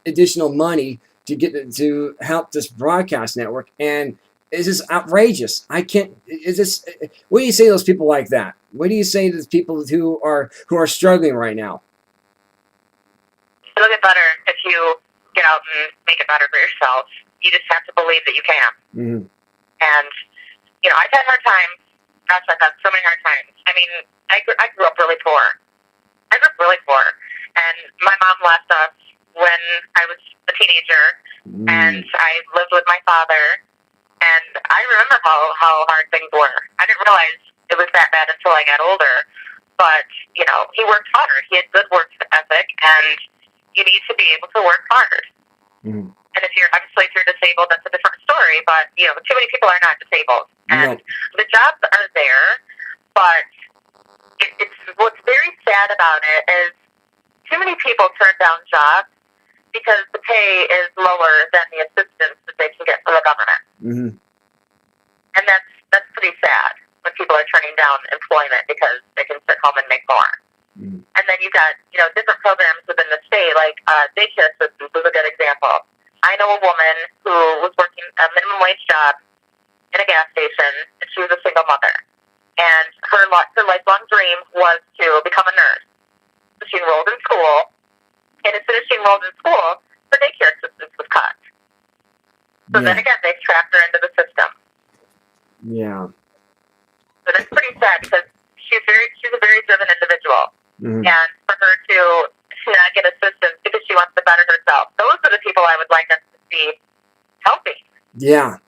additional money to help this broadcast network, and it's just outrageous. I can't. Is this? What do you say to those people like that? What do you say to those people who are struggling right now? It'll get better if you get out and make it better for yourself. You just have to believe that you can. Mm-hmm. And I've had hard times. Gosh, I've had so many hard times. I mean, I grew up really poor. And my mom left us when I was a teenager, and I lived with my father. And I remember how hard things were. I didn't realize it was that bad until I got older. But, he worked hard. He had good work ethic, and you need to be able to work hard. Mm. And if you're disabled, that's a different story. But, too many people are not disabled. And the jobs are there, but it's what's very sad about it is too many people turn down jobs because the pay is lower than the assistance that they can get from the government. Mm-hmm. And that's pretty sad when people are turning down employment because they can sit home and make more. Mm-hmm. And then you've got, different programs within the state, like daycare assistance is a good example. I know a woman who was working a minimum wage job in a gas station, and she was a single mother. And her lifelong dream was to become a nurse. So she enrolled in school, and as soon as she enrolled in school, her daycare assistance was cut. So then again, they trapped her into the system. Yeah. So that's pretty sad because she's a very driven individual. Mm-hmm. And for her to not get assistance because she wants to better herself, those are the people I would like us to see helping. Yeah.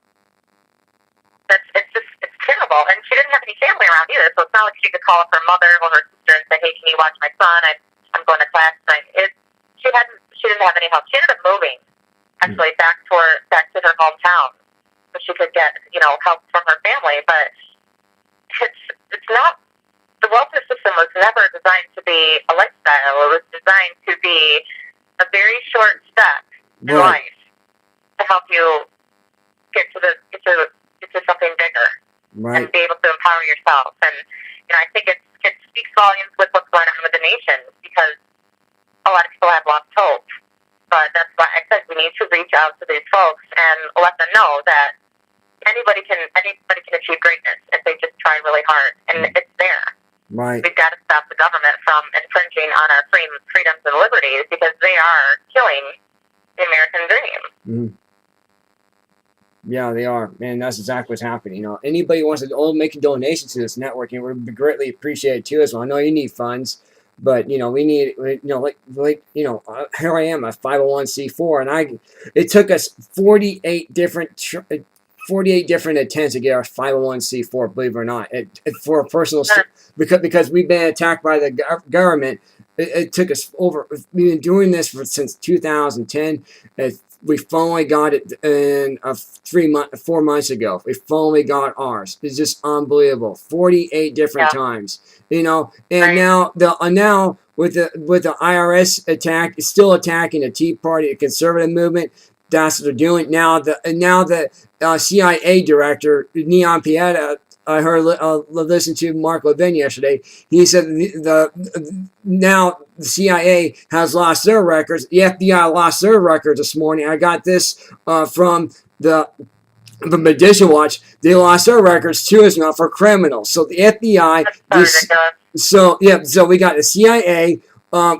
It's terrible. And she didn't have any family around either, so it's not like she could call up her mother or her sister and say, hey, can you watch my son? I'm going to class tonight. She didn't have any help. She ended up moving, actually, back to her hometown so she could get, help from her family. But it's not, the welfare system was never designed to be a lifestyle. It was designed to be a very short step in life to help you get to something bigger and be able to empower yourself. And I think it speaks volumes with what's going on with the nation because a lot of people have lost hope. But that's why I said we need to reach out to these folks and let them know that anybody can achieve greatness if they just try really hard, and it's there. Right. We've got to stop the government from infringing on our freedoms and liberties because they are killing the American dream. Mm-hmm. Yeah, they are, and that's exactly what's happening. Anybody who wants to make a donation to this network, we would greatly appreciate it too. As well, I know you need funds, but we need, here I am, a 501c4, and it took us 48 different attempts to get our 501c4. Believe it or not, for a personal because we've been attacked by the government. It took us over. We've been doing this since 2010. We finally got it in 4 months ago. We finally got ours. It's just unbelievable. 48 different times, and now with the IRS attack, it's still attacking the Tea Party, the conservative movement. That's what they're doing now. The CIA director Neon Pieta, I listened to Mark Levin yesterday. He said now the CIA has lost their records. The FBI lost their records this morning. I got this from the Medition Watch. They lost their records too as well for criminals. So the FBI. So we got the CIA.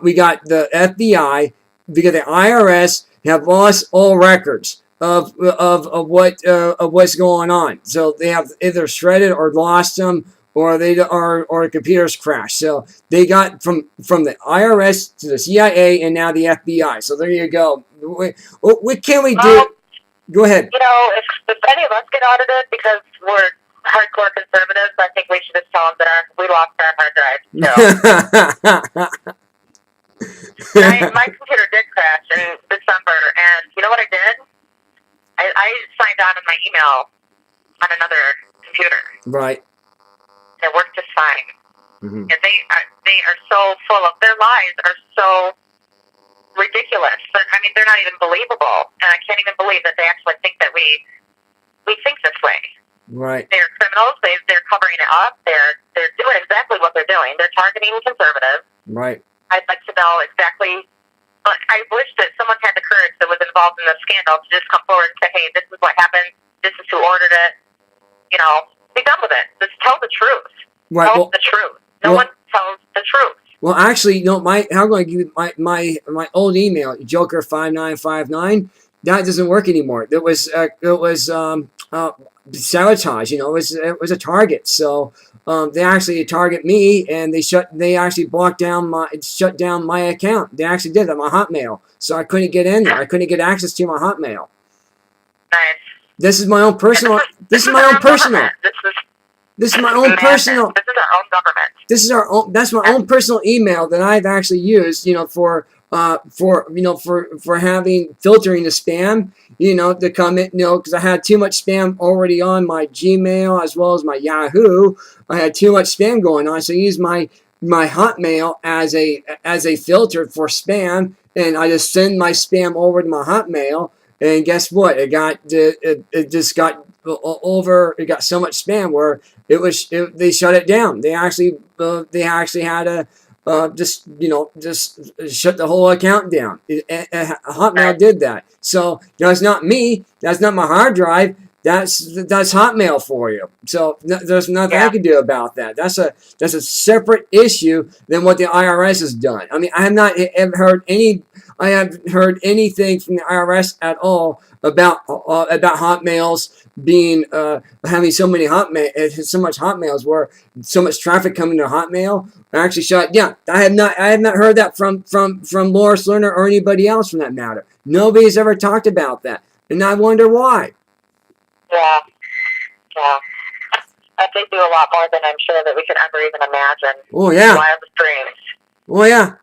We got the FBI. We got the IRS. Have lost all records of what's going on. So they have either shredded or lost them, or the computers crashed. So they got from the IRS to the CIA and now the FBI. So there you go. What can we do? Go ahead. If any of us get audited because we're hardcore conservatives, I think we should just tell them that we lost our hard drive. My computer did crash in December, and you know what I did? I signed on my email on another computer. Right. It worked just fine. Mm-hmm. And they are so full of, their lies are so ridiculous. They're not even believable. And I can't even believe that they actually think that we think this way. Right. They're criminals. They're covering it up. They're doing exactly what they're doing. They're targeting conservatives. Right. I'd like to know exactly But I wish that someone had the courage that was involved in the scandal to just come forward and say, hey, this is what happened. This is who ordered it. You know, be done with it. Just tell the truth. Right. Tell the truth. No one tells the truth. Well, actually, how I'm going to give you my old email, Joker5959. That doesn't work anymore. It was sabotage. It was a target. So they actually target me, and they actually shut down my account. They actually did that, my Hotmail. So I couldn't get in there. I couldn't get access to my Hotmail. Nice. This is my own personal. This is my own personal. This is my own personal. This is our own government. This is our own. That's my own personal email that I've actually used, for having filtering the spam, to come in, because I had too much spam already on my Gmail as well as my Yahoo. I had too much spam going on, so I used my Hotmail as a filter for spam, and I just send my spam over to my Hotmail, and guess what? It just got over. It got so much spam where they shut it down. They actually had to just shut the whole account down. Hotmail did that. So it's not me. That's not my hard drive. That's Hotmail for you. So there's nothing I can do about that. That's a separate issue than what the IRS has done. I mean, I haven't heard anything from the IRS at all about Hotmails being having so much Hotmails where so much traffic coming to Hotmail actually shut down. I have not heard that from Loris Lerner or anybody else for that matter. Nobody's ever talked about that, and I wonder why. Yeah. They do a lot more than I'm sure that we could ever even imagine. Oh yeah. Wildest dreams. Oh yeah.